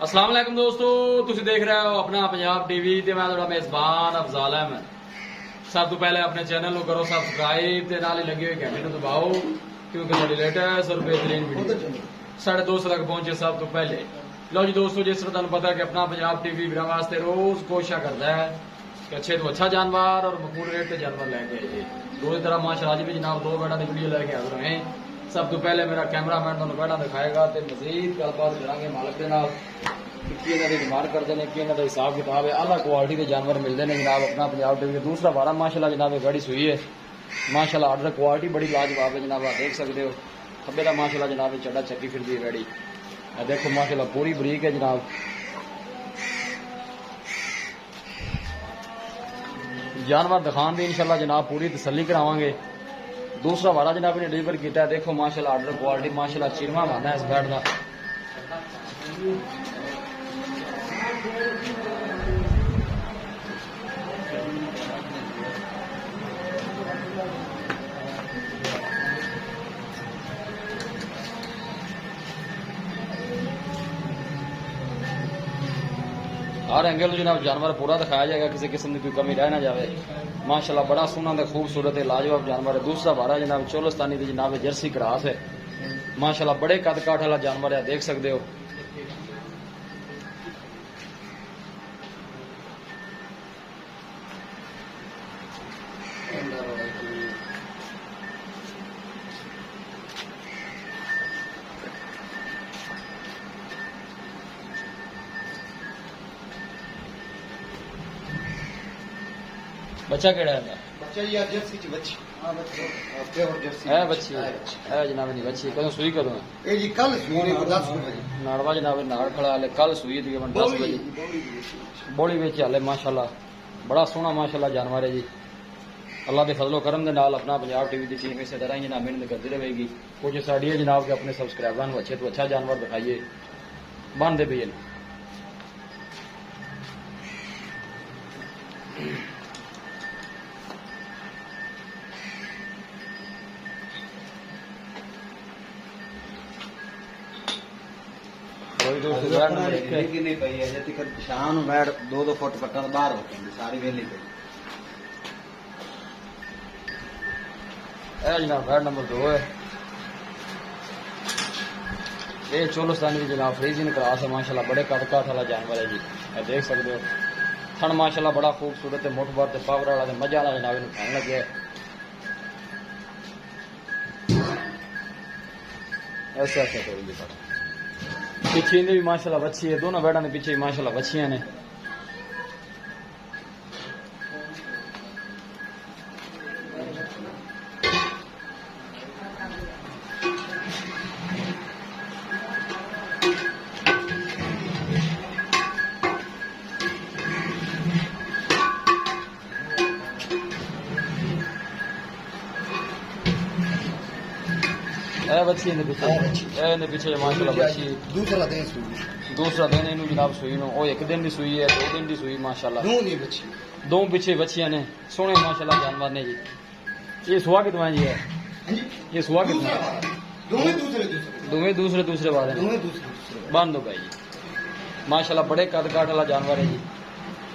अस्सलाम वालेकुम दोस्तों, तुसी देख रहे हो अपना पंजाब टीवी ते मैं थोड़ा मेजबान अफजाल अहमद। सब तो पहले अपने चैनल को करो सब्सक्राइब ते नाल ही लगी हुई घंटी दबाओ क्योंकि थोड़ी लेटेस्ट और बेहतरीन वीडियो 250 तक पहुंचे सब तो पहले। लो जी दोस्तों, जिस तरह तुम पता है कि अपना पंजाब टीवी मेरा वास्ते रोज कोशिश करता है कि अच्छे तो अच्छा जानवर और मकबूल रेट के जानवर लेके आइए। रोज तरह माशाल्लाह आज भी जनाब दो बैठा की वीडियो लेके हाजिर हैं। सब तो पहले मेरा कैमरामैन तुहानू बैठा दिखाएगा तो मजीद गलबात करांगे मालिक के नाल कि इन्हां दी डिमांड करते हैं कि इन्हां दा हिसाब किताब है। आला क्वालिटी के जानवर मिलते हैं जनाब अपना पंजाब टीवी। दूसरा बारह माशाल्लाह जनाब गाड़ी सुई है माशाल्लाह, ऑर्डर क्वालिटी बड़ी लाजवाब है जनाब, आप देख सकते हो। खब्बे का माशाल्लाह जनाब चढ़ा चक्की फिर दी गाड़ी देखो माशाल्लाह पूरी बरीक है जनाब। जानवर दिखाने दी इंशाल्लाह जनाब पूरी तसल्ली करावांगे। दूसरा वारा जनाब ने डिलीवर किया है, देखो माशाल्लाह ऑर्डर क्वालिटी माशाल्लाह चिरमा माना है इस बैड का। हर एंगल जनाब जानवर पूरा दिखाया जाएगा, किसी किस्म की कोई कमी रह ना जाए। माशाल्लाह बड़ा सोना ते खूबसूरत है, लाजवाब जानवर है। दूसरा बारा जनाब चोलस्तानी की जनाब जर्सी क्रास है माशाल्लाह, बड़े कद काठ वाला जानवर है, देख सकते हो। बच्चा केड़ा है? बच्चा यार जर्सी च बच्ची। हां बच्चा प्योर जर्सी है बच्ची है जनाब नहीं बच्ची कदों सुई कदों है? ए जी कल सुई को 10 बजे नाड़वा जनाब नाड़ खड़ा हाले कल सुई तकरीबन 10 बजे बोली बेच हाले माशाल्लाह बड़ा सोहना माशाल्लाह जानवर है जी। अल्लाह के फजलो करम दे नाल अपना पंजाब टीवी की टीम इसे तरह ही जनाब मेहनत करती रहेगी। कुछ साड़ी है जनाब के अपने सब्सक्राइबर को अच्छे तो अच्छा जानवर दिखाइए बन दे भैया। कोई दोस्त बैठ नंबर एक है लेकिन नहीं पई है जति कर शान बैठ 2-2 फुट पट्टा बाहर होती सारी वेली पे है जनाब बैठ नंबर 2 है। ये चोलस्तानी की जनाब फ्रीजिंग क्रास है माशाल्लाह, बड़े कद काठ वाला जानवर है जी, आप देख सकते हो। थन माशाल्लाह बड़ा खूबसूरत है, मुठ भर पावर वाला मजा वाला जनाब इन खाने लगे ऐसे ऐसे करो। पीछे भी माशाल्लाह बच्ची है, दोनों बैठा ने पीछे माशाल्लाह बच्चियां ने। बच्ची पीछे पीछे माशाल्लाह बच्ची दूसरा दिन इन जनाब सुई नो एक दिन की सुई है 2 दिन की सुई माशाल्लाह दो पीछे बच्चियां ने सोने माशाल्लाह जानवर ने जी। ये सुहा कितना जी है? ये सुहा कितना? दोवें दूसरे वाले बन दो भाई जी माशाल्लाह, बड़े कद काठ वाला जानवर है जी।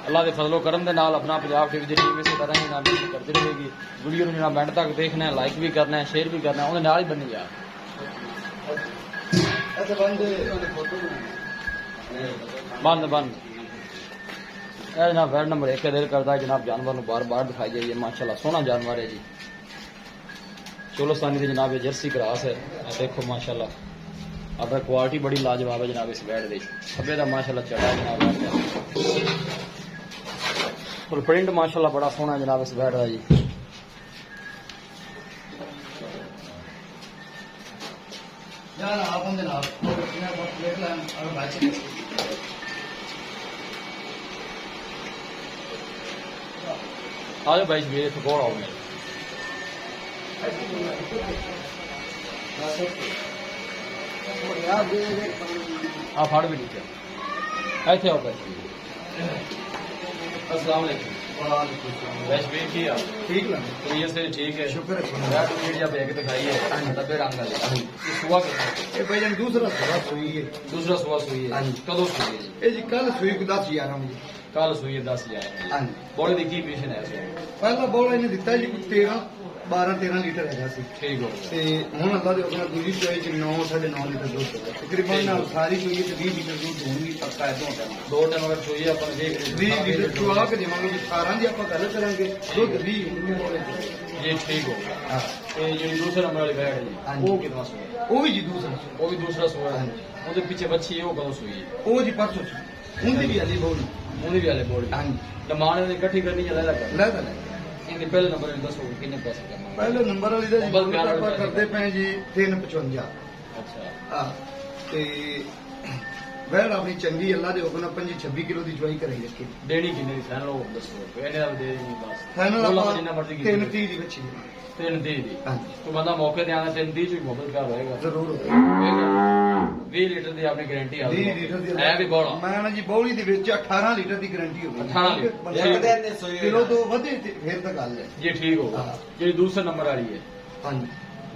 अल्लाह के फजलो करम दे नाल अपना पंजाब टीवी की टीम इसी तरह ही नाम करती रहेगी। वीडियो को जनाब एंड तक देखना है, लाइक भी करना है, शेयर भी करना है, उन्हें नाल ही बननी यार बंद बंद। जनाब बैड नंबर 1 दिल करता है जनाब जानवर को बार बार दिखाई जाइए माशाल्लाह, सोहना जानवर है जी। चोलस्तानी की जनाब जर्सी क्रास है, देखो माशाल्लाह अब क्वालिटी बड़ी लाजवाब है जनाब इस बैड की। खब्बे का माशाल्लाह चढ़ा जनाब और प्रिंट माशाल्लाह बड़ा सोहना है जनाब इस बैड का जी। आज भाई मेरे तो कौन आओ मेरे आप फाड़ भी नीचे ऐसे आओ भाई। अस्सलाम वालेकुम। वैसे भी किया ठीक लगे तो ये से ठीक है शुक्र है सुना। यार तुम ये जब एक दिखाई है डब्बे रंग वाले ये सुबह के ये भाईजान दूसरा सुबह सुई है दूसरा सुबह सुई हाँ है जी। कदों सुई है ये जी कल सुई को 10-11 बजे कल सुई है 10 हाँ जी बॉडी दी की पोजीशन है इसमें ਪਹਿਲਾ ਬੋਲ ਇਹਨੇ ਦਿੱਤਾ ਜੀ 12-13 ਲੀਟਰ ਹੈਗਾ ਸੀ ठीक हो गया ਤੇ ਹੁਣ ਅੱਲਾ ਦੇ ਹੁਕਮ ਨਾਲ ਦੂਜੀ ਚੋਈ ਚ 9-9.5 ਲੀਟਰ ਦੁੱਧ ਹੈ ਤਕਰੀਬਨ ਨਾਲ ਸਾਰੀ ਚੋਈ ਚ 20 ਲੀਟਰ ਦੁੱਧ ਹੋਣਗੀ ਪੱਕਾ ਹੈ ਦੋ ਟਾਈਮ दो टाइम अगर सुई है अपन देख 20 ਲੀਟਰ ਚੁਆ ਕੇ ਦੇਵਾਂਗੇ ਜੀ 18 ਦੀ ਆਪਾਂ ਗੱਲ ਕਰਾਂਗੇ ਦੁੱਧ 20 ਹੋਣਗੇ ਬੋਲੇ ये ठीक हो गया ਹਾਂ ਤੇ ਜਿਹੜੀ ਦੂਸਰੇ ਨੰਬਰ ਵਾਲੀ ਬੈਠ हाँ ਹੈ जी। ਉਹ ਕਿੰਨਾ ਸੁਈ ਹੈ ਉਹ ਵੀ ਜੀ ਦੂਸਰਾ ਉਹ ਵੀ ਦੂਸਰਾ ਸੁਆ हाँ ਹੈ जी। ਉਹਦੇ ਪਿੱਛੇ ਬੱਚੀ ਹੈ ਉਹ ਕਦੋਂ ਸੁਈ ਹੈ ਉਹ ਜੀ ਪਰਸੋਂ ਸੀ ਹੁੰਦੀ ਵੀ ਅਲੀ ਬੋਲੀ ਉਹਦੀ ਵੀ ਹਲੇ ਬੋੜੀ ਹਾਂਜੀ ਡਿਮਾਂਡ ਨੇ ਇਕੱਠੀ ਕਰਨੀ ਜ਼ਿਆਦਾ ਲੱਗਾ ਲੈ ਤਾਂ ਲੈ ਇਹਦੇ ਪਹਿਲੇ ਨੰਬਰ ਤੇ ਦੱਸੋ ਕਿੰਨੇ ਪੈਸੇ ਕਰਨਾ ਪਹਿਲੇ ਨੰਬਰ ਵਾਲੀ ਦਾ ਜੀ ਬਸ ਮੁੱਲ ਪਿਆਰ ਆਪਾਂ ਵਾਲੀ ਕਰਦੇ ਪਏ ਜੀ 355 ਅੱਛਾ ਆ ਤੇ ਵੈਲ ਆਪਣੀ ਚੰਗੀ ਅੱਲਾ ਦੇ ਹੁਕਮ ਨਾਲ 25-26 ਕਿਲੋ ਦੀ ਚੁਆਈ ਕਰਾਈ ਰੱਖੀ ਦੇਣੀ ਕਿੰਨੇ ਦੀ ਫਾਈਨਲ ਉਹ ਦੱਸੋ ਇਹਨੇ ਦਾ ਦੇ ਨਹੀਂ ਬਸ ਫਾਈਨਲ ਬੋਲਾ ਆਪਾਂ ਜਿੰਨਾ ਮਰਜ਼ੀ 330 ਦੀ ਬੱਚੀ ਹੈ। 330 ਦੀ ਹਾਂਜੀ ਤੂੰ ਬੰਦਾ ਮੌਕੇ ਤੇ ਆਣਾ 330 ਚ ਮੁਹੱਬਤ ਕਰ ਹੋਏਗਾ ਜ਼ਰੂਰ ਹੋਏਗਾ 20 ਲੀਟਰ ਦੀ ਆਪਣੀ ਗਾਰੰਟੀ ਆ 20 ਲੀਟਰ ਦੀ ਹੈ ਵੀ ਬੋਲਾ ਮੈਂ ਨਾ ਜੀ ਬੌਲੀ ਦੇ ਵਿੱਚ 18 ਲੀਟਰ ਦੀ ਗਾਰੰਟੀ ਹੋਵੇ 18 ਲੀਟਰ। ਇੱਕ ਦਿਨ ਦੇ ਸੋਈ ਕਿਲੋ ਤੋਂ ਵਧੇ ਤੇ ਫਿਰ ਤਾਂ ਗੱਲ ਹੈ ਜੀ ਠੀਕ ਹੋਗਾ ਹਾਂ। ਜਿਹੜੀ ਦੂਸਰੇ ਨੰਬਰ ਵਾਲੀ ਹੈ ਹਾਂਜੀ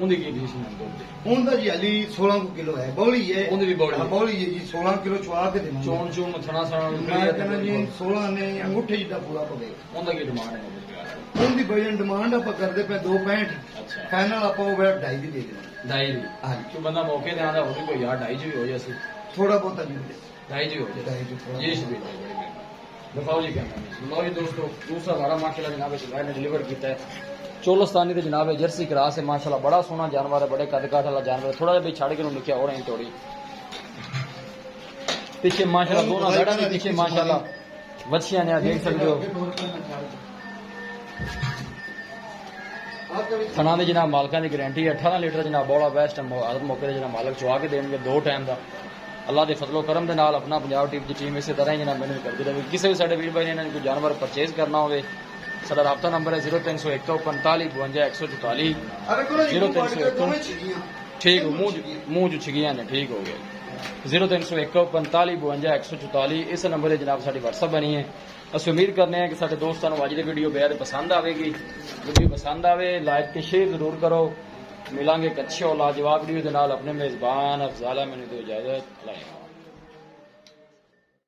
ਉਹਦੀ ਕੀ ਪੋਜੀਸ਼ਨ ਹੈ ਦੁੱਧ ਦੀ ਉਹਦਾ ਜੀ ਹਲੀ 16 ਕਿਲੋ ਹੈ ਬੌਲੀ ਹੈ ਉਹਦੀ ਵੀ ਬੌਲੀ ਹੈ। ਹਾਂ, ਬੌਲੀ ਹੈ ਜੀ 16 ਕਿਲੋ ਚੁਆ ਕੇ ਦੇਵਾਂਗੇ ਚੋਣ ਚੋਣ ਥਣਾ ਥਣਾ ਮੈਂ ਕਹਿੰਦਾ ਜੀ 16 ਨੇ ਅੰਗੂਠੇ ਜਿੱਦਾਂ ਪੂਰਾ ਪਵੇਗਾ ਉਹਦਾ ਕੀ ਡਿਮਾਂਡ ਹੈ ਮੁਹੱਬਤ ਪਿਆਰ ਉਹਦੀ ਵਜਨ ਡਿਮਾਂਡ ਆਪਾਂ ਕਰਦੇ ਪਏ 265 ਅੱਛਾ ਫਾਈਨਲ ਆਪਾਂ ਉਹ ਵੇਟ 2.5 ਦੀ ਦੇ ਦੇਵਾਂਗੇ ਢਾਈ ਦੀ ਹਾਂਜੀ ਤੂੰ ਬੰਦਾ ਮੌਕੇ ਤੇ ਆਂਦਾ ਉਹਦੀ ਕੋਈ ਯਾਰ 2.5 ਚ ਵੀ ਹੋ ਜਾਸੀ ਥੋੜਾ ਬਹੁਤਾ ਜੀ 2.5 ਚ ਵੀ ਹੋ ਜਾਏ 2.5 ਚ ਥੋੜਾ ये भी दिखाओ जी क्या लो जी दोस्तों दूसरा हमारा माशाल्लाह जनाब भाई ने डिलीवर किया है चोलस्तानी तो जनाब जर्सी क्रास है माशाल्लाह बड़ा सोहना जानवर है बड़े कद काठ वाला जानवर है थोड़ा जिहा भी छड़ के निकया हो रही थोड़ी पीछे माशाल्लाह दोनों बैठा भी पीछे माशाल्लाह वछियां ने देख सकते हो थना दे जनाब मालकां की गारंटी है 18 लीटर जनाब बौला बेस्ट मौके ते जनाब मालक चुआ के देंगे 2 टाइम का अल्लाह के फजलो करम के नाल अपना पंजाब टीम की टीम इस तरह ही जनाब मेहनत करती रहे किसी भी साडे वीर भाई ने इन्हां कोई जानवर परचेज करना हो साडा राबता नंबर है 0301 45 52 144 अरे कोई 0301 ਦੋਵੇਂ ਚੀਜ਼ਾਂ ठीक हो मुंह जो छिगियां ने ठीक हो गया 0301 45 52 144 इस नंबर से जनाब साडी WhatsApp बनी है ਅਸੀਂ ਉਮੀਦ ਕਰਨੇ ਆ ਕਿ ਸਾਡੇ ਦੋਸਤਾਂ ਨੂੰ ਅੱਜ ਦੀ ਵੀਡੀਓ ਬੇहद ਪਸੰਦ ਆਵੇਗੀ ਵੀਡੀਓ ਪਸੰਦ ਆਵੇ ਲਾਈਕ ਤੇ ਸ਼ੇਅਰ ਜ਼ਰੂਰ ਕਰੋ ਮਿਲਾਂਗੇ ਇੱਕ ਅੱਛੇ ਔਰ ਲਾਜਵਾਬ ਵੀਡੀਓ ਦੇ ਨਾਲ ਆਪਣੇ ਮੇਜ਼ਬਾਨ ਅਫਜ਼ਾਲ ਮੈਨੂੰ ਤੋਂ ਇਜਾਜ਼ਤ ਲਾਇਆ